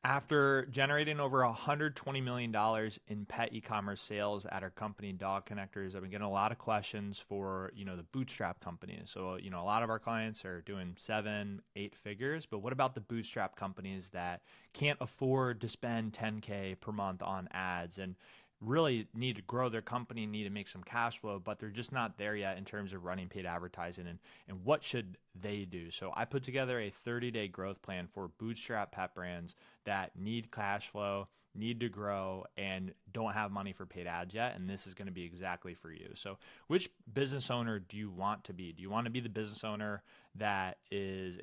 After generating over $120 million in pet e-commerce sales at our company, Dog Connectors, I've been getting a lot of questions for, the bootstrap companies. So, a lot of our clients are doing 7, 8 figures, but what about the bootstrap companies that can't afford to spend 10K per month on ads and really need to grow their company, need to make some cash flow, but they're just not there yet in terms of running paid advertising, and what should they do? So I put together a 30-day growth plan for bootstrap pet brands that need cash flow, need to grow, and don't have money for paid ads yet. And this is going to be exactly for you. So which business owner do you want to be? Do you want to be the business owner that is,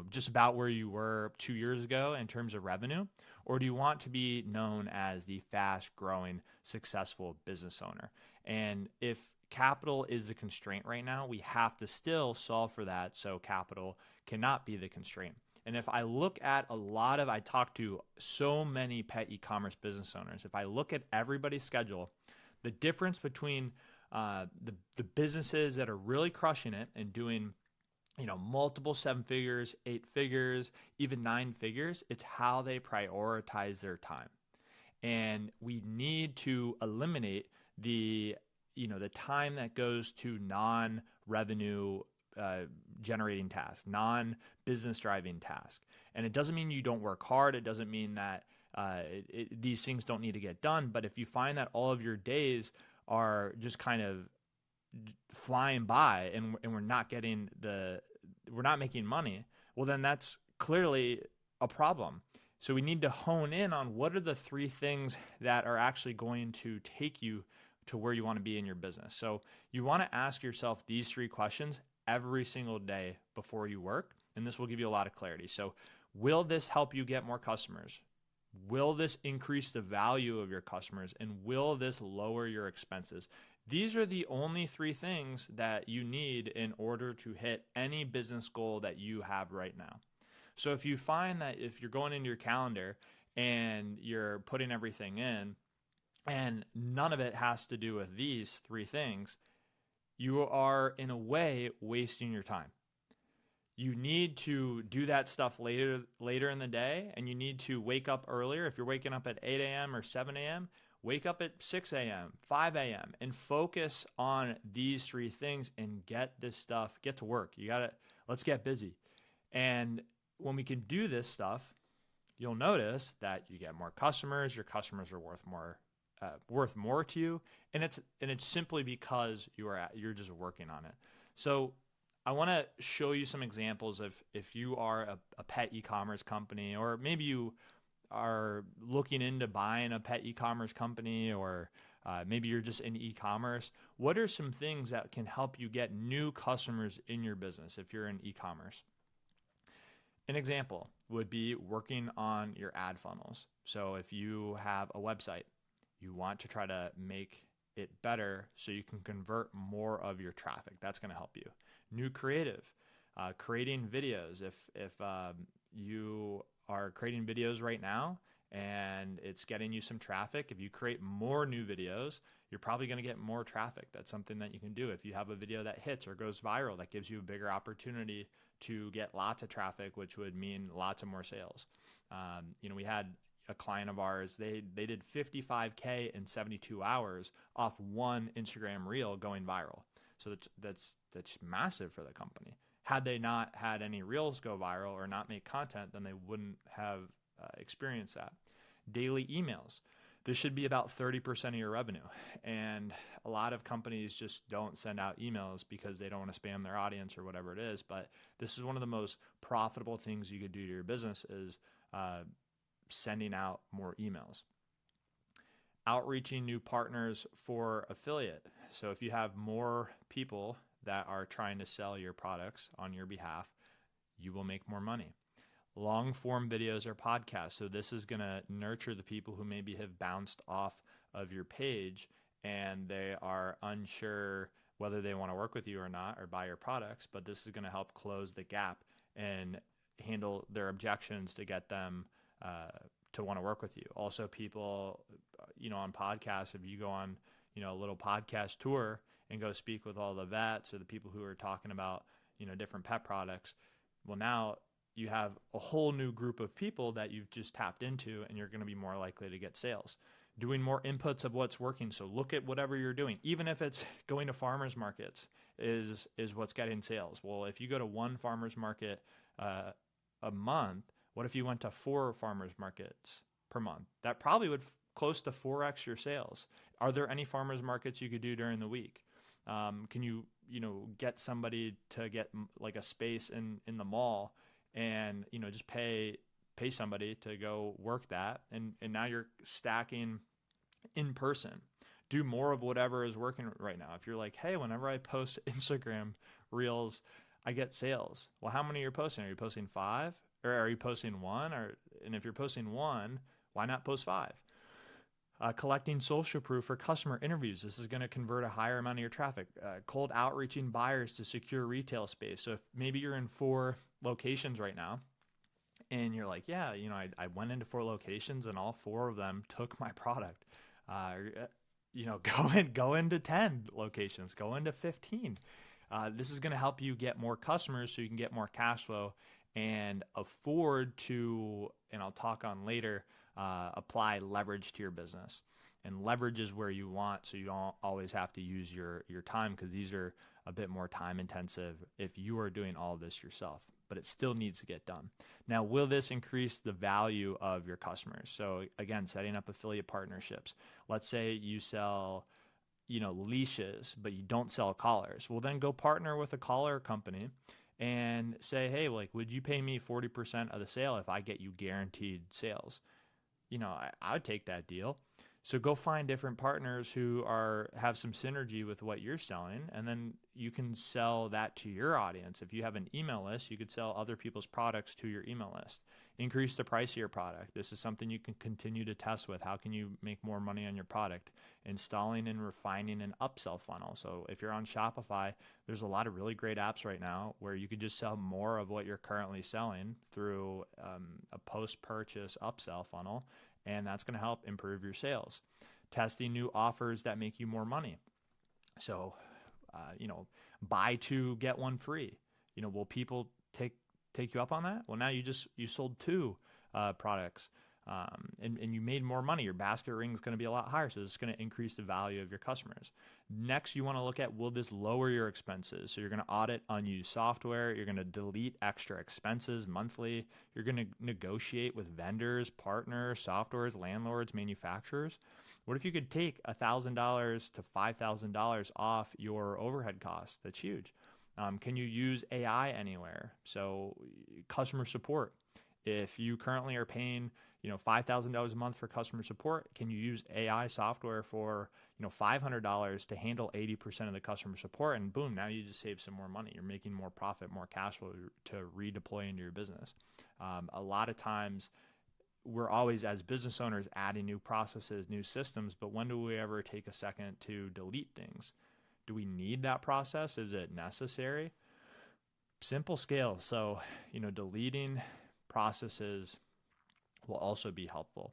just about where you were 2 years ago in terms of revenue? Or do you want to be known as the fast growing, successful business owner? And if capital is the constraint right now, we have to still solve for that so capital cannot be the constraint. And if I look at I talk to so many pet e-commerce business owners. If I look at everybody's schedule, the difference between the businesses that are really crushing it and doing multiple 7 figures, 8 figures, even 9 figures, it's how they prioritize their time. And we need to eliminate the time that goes to non-revenue generating tasks, non-business driving tasks. And it doesn't mean you don't work hard. It doesn't mean that these things don't need to get done. But if you find that all of your days are just kind of flying by and we're not making money, well, then that's clearly a problem. So we need to hone in on what are the 3 things that are actually going to take you to where you want to be in your business. So you want to ask yourself these 3 questions every single day before you work, and this will give you a lot of clarity. So will this help you get more customers? Will this increase the value of your customers? And will this lower your expenses? These are the only 3 things that you need in order to hit any business goal that you have right now. So if you find that if you're going into your calendar and you're putting everything in and none of it has to do with these 3 things, you are in a way wasting your time. You need to do that stuff later in the day, and you need to wake up earlier. If you're waking up at 8 a.m. or 7 a.m., wake up at 6 a.m., 5 a.m., and focus on these 3 things and get to work. Let's get busy. And when we can do this stuff, you'll notice that you get more customers. Your customers are worth more to you, and it's simply because you're just working on it. So I want to show you some examples of if you are a pet e-commerce company, or maybe you are looking into buying a pet e-commerce company, or maybe you're just in e-commerce. What are some things that can help you get new customers in your business if you're in e-commerce? An example would be working on your ad funnels. So if you have a website, you want to try to make it better so you can convert more of your traffic. That's going to help you. New creative, creating videos. If you are creating videos right now and it's getting you some traffic, if you create more new videos, you're probably going to get more traffic. That's something that you can do. If you have a video that hits or goes viral, that gives you a bigger opportunity to get lots of traffic, which would mean lots of more sales. We had a client of ours, they did 55K in 72 hours off one Instagram reel going viral. So that's massive for the company. Had they not had any reels go viral or not make content, then they wouldn't have experienced that. Daily emails. This should be about 30% of your revenue. And a lot of companies just don't send out emails because they don't want to spam their audience or whatever it is. But this is one of the most profitable things you could do to your business is sending out more emails. Outreaching new partners for affiliate. So if you have more people that are trying to sell your products on your behalf, you will make more money. Long form videos or podcasts. So this is going to nurture the people who maybe have bounced off of your page and they are unsure whether they want to work with you or not or buy your products, but this is going to help close the gap and handle their objections to get them to want to work with you. Also, people, on podcasts, if you go on, a little podcast tour and go speak with all the vets or the people who are talking about, different pet products, well, now, you have a whole new group of people that you've just tapped into, and you're going to be more likely to get sales. Doing more inputs of what's working. So look at whatever you're doing, even if it's going to farmers markets is what's getting sales. Well, if you go to one farmers market a month, what if you went to 4 farmers markets per month? That probably would close to 4x your sales. Are there any farmers markets you could do during the week? Can you get somebody to get like a space in the mall and just pay somebody to go work that, and now you're stacking in person. Do more of whatever is working right now. If you're like, hey, whenever I post Instagram reels, I get sales. Well, how many are you posting? Are you posting 5 or are you posting 1? And if you're posting 1, why not post 5? Collecting social proof for customer interviews. This is going to convert a higher amount of your traffic. Cold outreaching buyers to secure retail space. So if maybe you're in 4 locations right now, and you're like, yeah, I went into 4 locations and all 4 of them took my product. Go into 10 locations, go into 15. This is going to help you get more customers so you can get more cash flow and afford to, and I'll talk on later, apply leverage to your business. And leverage is where you want, so you don't always have to use your time, because these are a bit more time intensive if you are doing all of this yourself, but it still needs to get done. Now, will this increase the value of your customers? So again, setting up affiliate partnerships. Let's say you sell, leashes, but you don't sell collars. Well, then go partner with a collar company and say, hey, like, would you pay me 40% of the sale if I get you guaranteed sales? I would take that deal. So go find different partners who have some synergy with what you're selling, and then you can sell that to your audience. If you have an email list, you could sell other people's products to your email list. Increase the price of your product. This is something you can continue to test with. How can you make more money on your product? Installing and refining an upsell funnel. So if you're on Shopify, there's a lot of really great apps right now where you could just sell more of what you're currently selling through a post-purchase upsell funnel, and that's going to help improve your sales. Testing new offers that make you more money. So, buy 2, get 1 free. Will people take you up on that? Well, now you sold 2 products, and you made more money. Your basket ring is going to be a lot higher, so this is going to increase the value of your customers. Next, you want to look at, will this lower your expenses? So you're going to audit unused software. You're going to delete extra expenses monthly. You're going to negotiate with vendors, partners, softwares, landlords, manufacturers. What if you could take $1,000 to $5,000 off your overhead costs? That's huge. Can you use AI anywhere? So customer support. If you currently are paying, $5,000 a month for customer support, can you use AI software for, $500 to handle 80% of the customer support? And boom, now you just save some more money. You're making more profit, more cash flow to redeploy into your business. A lot of times we're always, as business owners, adding new processes, new systems, but when do we ever take a second to delete things? Do we need that process? Is it necessary? Simple scale. So, deleting processes will also be helpful.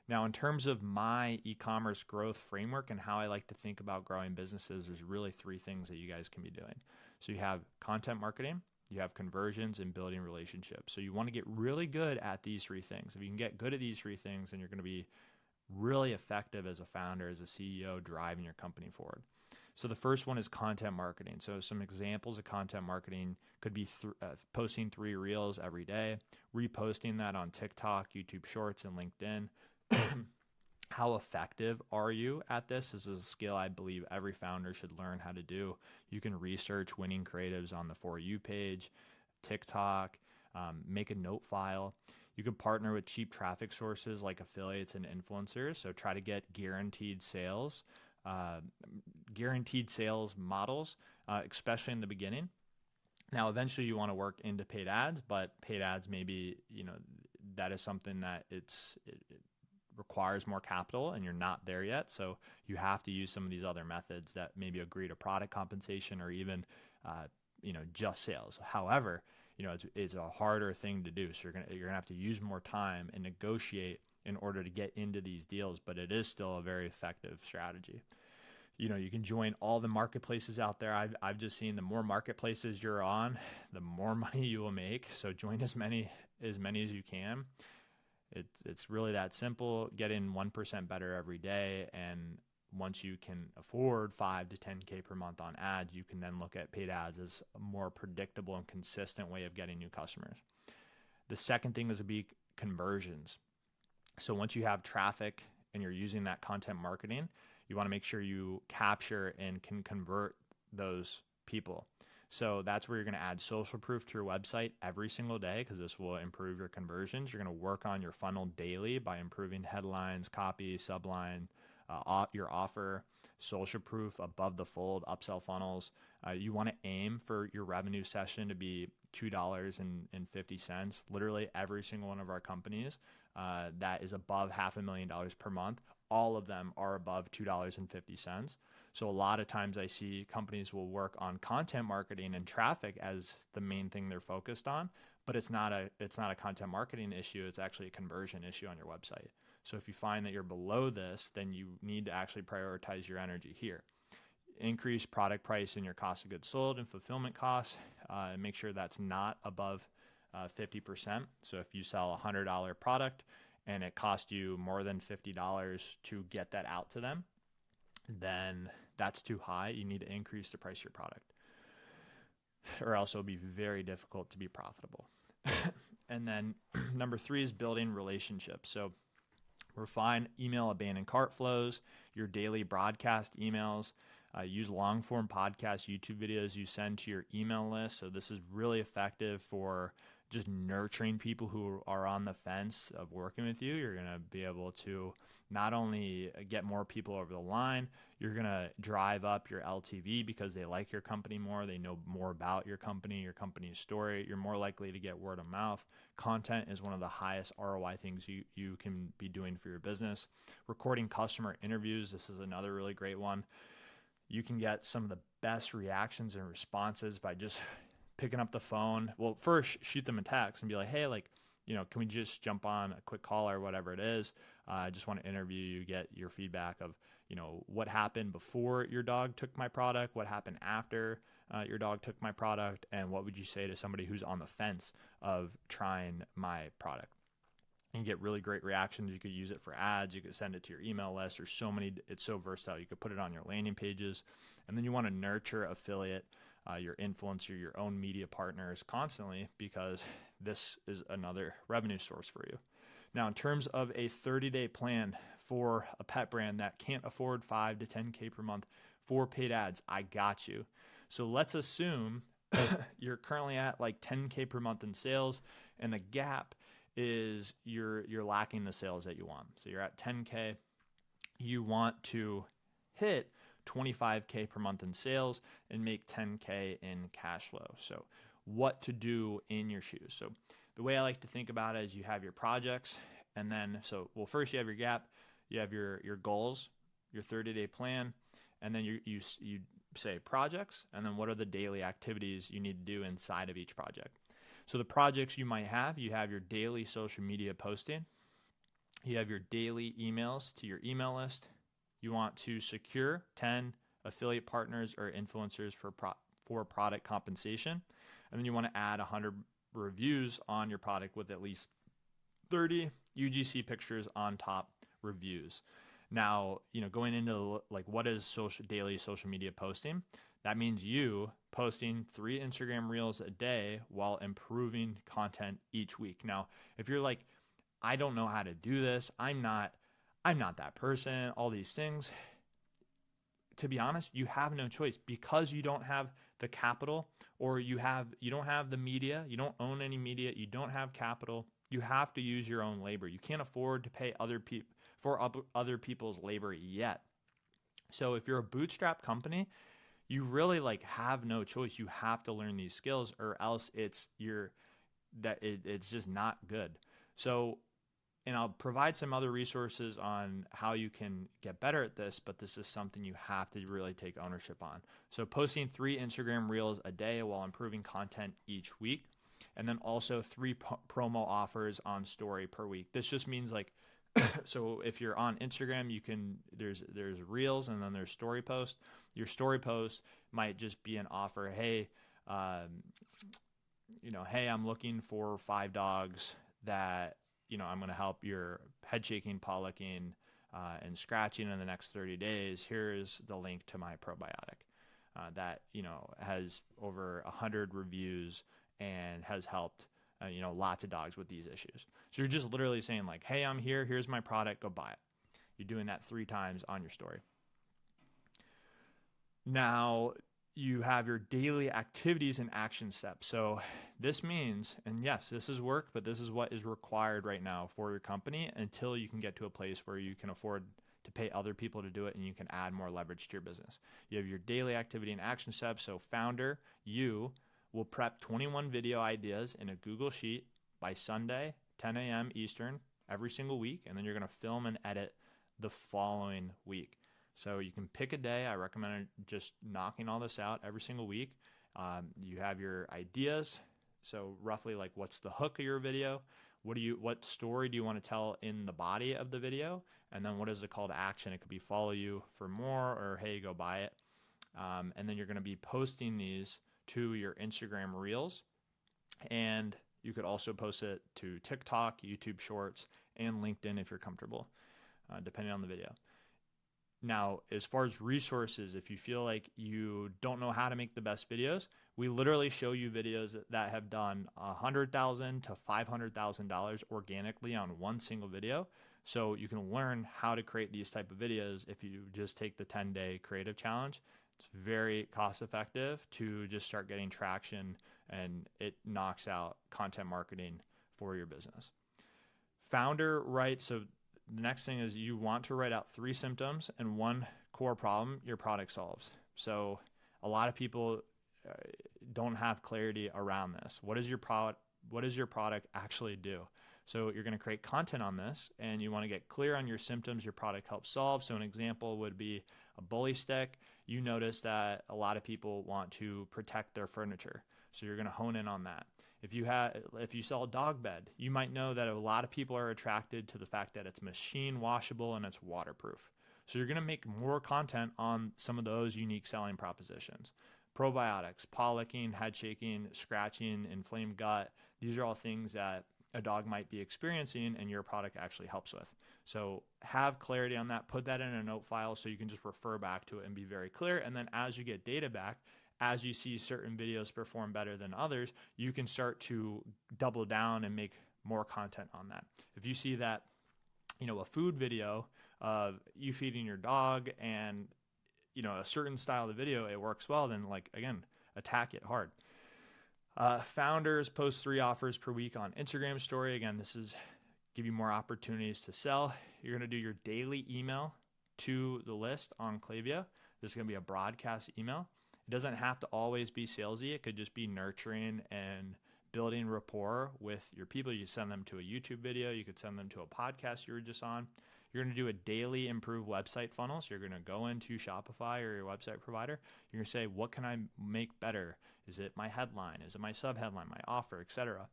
Now, in terms of my e-commerce growth framework and how I like to think about growing businesses, there's really 3 things that you guys can be doing. So you have content marketing, you have conversions, and building relationships. So you want to get really good at these 3 things. If you can get good at these 3 things, then you're going to be really effective as a founder, as a CEO, driving your company forward. So the first one is content marketing. So some examples of content marketing could be posting 3 reels every day, reposting that on TikTok, YouTube Shorts, and LinkedIn. How effective are you at this? This is a skill I believe every founder should learn how to do. You can research winning creatives on the For You page, TikTok, make a note file. You can partner with cheap traffic sources like affiliates and influencers. So try to get guaranteed sales models, especially in the beginning. Now, eventually you want to work into paid ads, but paid ads maybe, that is something that it requires more capital and you're not there yet. So you have to use some of these other methods that maybe agree to product compensation or even, just sales. However, it's a harder thing to do. So you're gonna have to use more time and negotiate in order to get into these deals, but it is still a very effective strategy. You can join all the marketplaces out there. I've just seen the more marketplaces you're on, the more money you will make. So join as many as you can. It's really that simple. Getting 1% better every day, and once you can afford 5 to 10K per month on ads, you can then look at paid ads as a more predictable and consistent way of getting new customers. The second thing is to be conversions. So once you have traffic and you're using that content marketing, you want to make sure you capture and can convert those people. So that's where you're going to add social proof to your website every single day, because this will improve your conversions. You're going to work on your funnel daily by improving headlines, copy, subline, your offer, social proof, above the fold, upsell funnels. You want to aim for your revenue session to be $2.50. Literally every single one of our companies that is above $500,000 per month, all of them are above $2.50. So a lot of times I see companies will work on content marketing and traffic as the main thing they're focused on, but it's not a content marketing issue. It's actually a conversion issue on your website. So if you find that you're below this, then you need to actually prioritize your energy here. Increase product price and your cost of goods sold and fulfillment costs, and make sure that's not above 50%. So if you sell a $100 product and it cost you more than $50 to get that out to them, then that's too high. You need to increase the price of your product, or else it'll be very difficult to be profitable. And then number 3 is building relationships. So refine email abandoned cart flows, your daily broadcast emails, use long form podcasts, YouTube videos you send to your email list. So this is really effective for just nurturing people who are on the fence of working with you. You're going to be able to not only get more people over the line, you're going to drive up your LTV because they like your company more. They know more about your company's story. You're more likely to get word of mouth. Content is one of the highest ROI things you can be doing for your business. Recording customer interviews. This is another really great one. You can get some of the best reactions and responses by just picking up the phone. Well, first shoot them a text and be like, hey, can we just jump on a quick call or whatever it is? I just want to interview you, get your feedback of, what happened before your dog took my product, what happened after your dog took my product, and what would you say to somebody who's on the fence of trying my product? And get really great reactions. You could use it for ads. You could send it to your email list. There's so many, it's so versatile. You could put it on your landing pages. And then you want to nurture affiliate, your influencer, your own media partners constantly, because this is another revenue source for you. Now, in terms of a 30-day plan for a pet brand that can't afford 5 to 10K per month for paid ads, I got you. So let's assume you're currently at like 10K per month in sales, and the gap is you're lacking the sales that you want. So you're at 10K, you want to hit 25K per month in sales and make 10K in cash flow. So what to do in your shoes. So the way I like to think about it is you have your projects, and then, first you have your gap, you have your goals, your 30-day plan, and then you say projects, and then what are the daily activities you need to do inside of each project. So the projects you might have, you have your daily social media posting, you have your daily emails to your email list. You want to secure 10 affiliate partners or influencers for product compensation. And then you want to add 100 reviews on your product with at least 30 UGC pictures on top reviews. Now, going into what is daily social media posting? That means you posting 3 Instagram reels a day while improving content each week. Now, if you're like, I don't know how to do this, I'm not that person, all these things. To be honest, you have no choice, because you don't have the capital, or you don't have the media, you don't own any media, you don't have capital. You have to use your own labor. You can't afford to pay other people's labor yet. So if you're a bootstrap company, you really have no choice. You have to learn these skills, or else it's just not good. So, and I'll provide some other resources on how you can get better at this, but this is something you have to really take ownership on. So posting 3 Instagram reels a day while improving content each week, and then also 3 promo offers on story per week. This just means So if you're on Instagram, there's reels and then there's story post. Your story post might just be an offer. Hey, hey, I'm looking for 5 dogs that, I'm going to help your head shaking, paw licking, and scratching in the next 30 days. Here's the link to my probiotic that, has over 100 reviews and has helped, lots of dogs with these issues. So you're just literally saying like, hey, I'm here. Here's my product. Go buy it. You're doing that 3 times on your story. Now, you have your daily activities and action steps. So this means, and yes, this is work, but this is what is required right now for your company until you can get to a place where you can afford to pay other people to do it and you can add more leverage to your business. You have your daily activity and action steps. So founder, you will prep 21 video ideas in a Google Sheet by Sunday, 10 a.m. Eastern, every single week, and then you're going to film and edit the following week. So you can pick a day. I recommend just knocking all this out every single week. You have your ideas. So roughly like what's the hook of your video? What story do you want to tell in the body of the video? And then what is the call to action? It could be follow you for more or hey, go buy it. And then you're going to be posting these to your Instagram Reels. And you could also post it to TikTok, YouTube Shorts, and LinkedIn if you're comfortable, depending on the video. Now, as far as resources, if you feel like you don't know how to make the best videos, we literally show you videos that have done $100,000 to $500,000 organically on one single video. So you can learn how to create these type of videos if you just take the 10-day creative challenge. It's very cost effective to just start getting traction, and it knocks out content marketing for your business. Founder writes, so the next thing is you want to write out 3 symptoms and 1 core problem your product solves. So a lot of people don't have clarity around this. What does your product actually do? So you're going to create content on this, and you want to get clear on your symptoms your product helps solve. So an example would be a bully stick. You notice that a lot of people want to protect their furniture. So you're going to hone in on that. If you sell a dog bed, you might know that a lot of people are attracted to the fact that it's machine washable and it's waterproof. So you're going to make more content on some of those unique selling propositions. Probiotics, paw licking, head shaking, scratching, inflamed gut. These are all things that a dog might be experiencing and your product actually helps with. So have clarity on that. Put that in a note file so you can just refer back to it and be very clear. And then as you get data back, as you see certain videos perform better than others, you can start to double down and make more content on that. If you see that, a food video of you feeding your dog and, a certain style of video, it works well, then again, attack it hard. Founders post 3 offers per week on Instagram story. Again, this is give you more opportunities to sell. You're going to do your daily email to the list on Klaviyo. This is going to be a broadcast email. It doesn't have to always be salesy. It could just be nurturing and building rapport with your people. You send them to a YouTube video. You could send them to a podcast you were just on. You're going to do a daily improved website funnel. So you're going to go into Shopify or your website provider. You're going to say, what can I make better? Is it my headline? Is it my subheadline, my offer, etc.?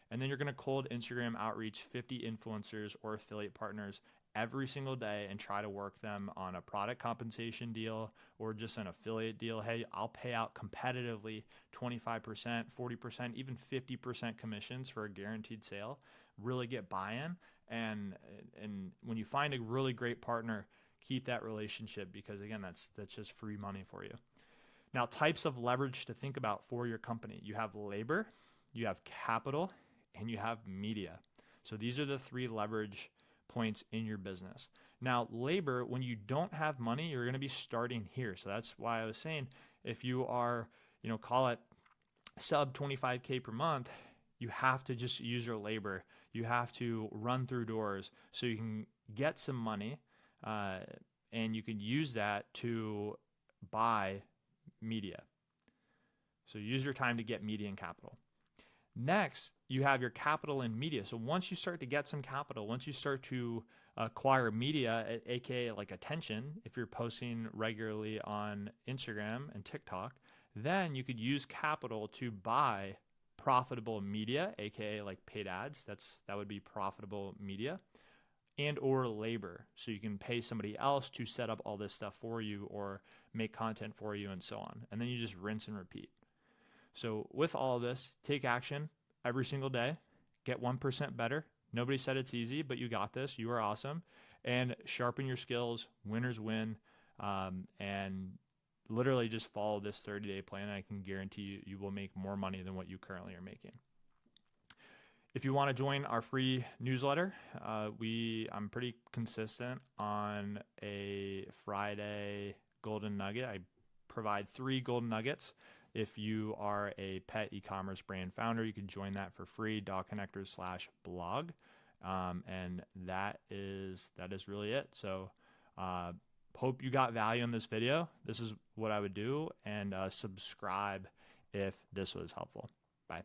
And then you're going to cold Instagram outreach 50 influencers or affiliate partners every single day and try to work them on a product compensation deal or just an affiliate deal. Hey, I'll pay out competitively 25%, 40%, even 50% commissions for a guaranteed sale. Really get buy-in. And when you find a really great partner, keep that relationship because again, that's just free money for you. Now, types of leverage to think about for your company. You have labor, you have capital, and you have media. So these are the 3 leverage points in your business. Now, labor, when you don't have money, you're going to be starting here. So that's why I was saying if you are, call it sub 25K per month, you have to just use your labor. You have to run through doors so you can get some money and you can use that to buy media. So use your time to get media and capital. Next, you have your capital and media. So once you start to get some capital, once you start to acquire media, aka like attention, if you're posting regularly on Instagram and TikTok, then you could use capital to buy profitable media, aka like paid ads. That would be profitable media. and or labor. So you can pay somebody else to set up all this stuff for you or make content for you and so on. And then you just rinse and repeat. So with all of this, take action every single day, get 1% better. Nobody said it's easy, but you got this. You are awesome. And sharpen your skills. Winners win. And literally just follow this 30-day plan. I can guarantee you, you will make more money than what you currently are making. If you want to join our free newsletter, I'm pretty consistent on a Friday golden nugget. I provide 3 golden nuggets. If you are a pet e-commerce brand founder, you can join that for free, dogconnectors/blog. And that is really it. So hope you got value in this video. This is what I would do, and subscribe if this was helpful. Bye.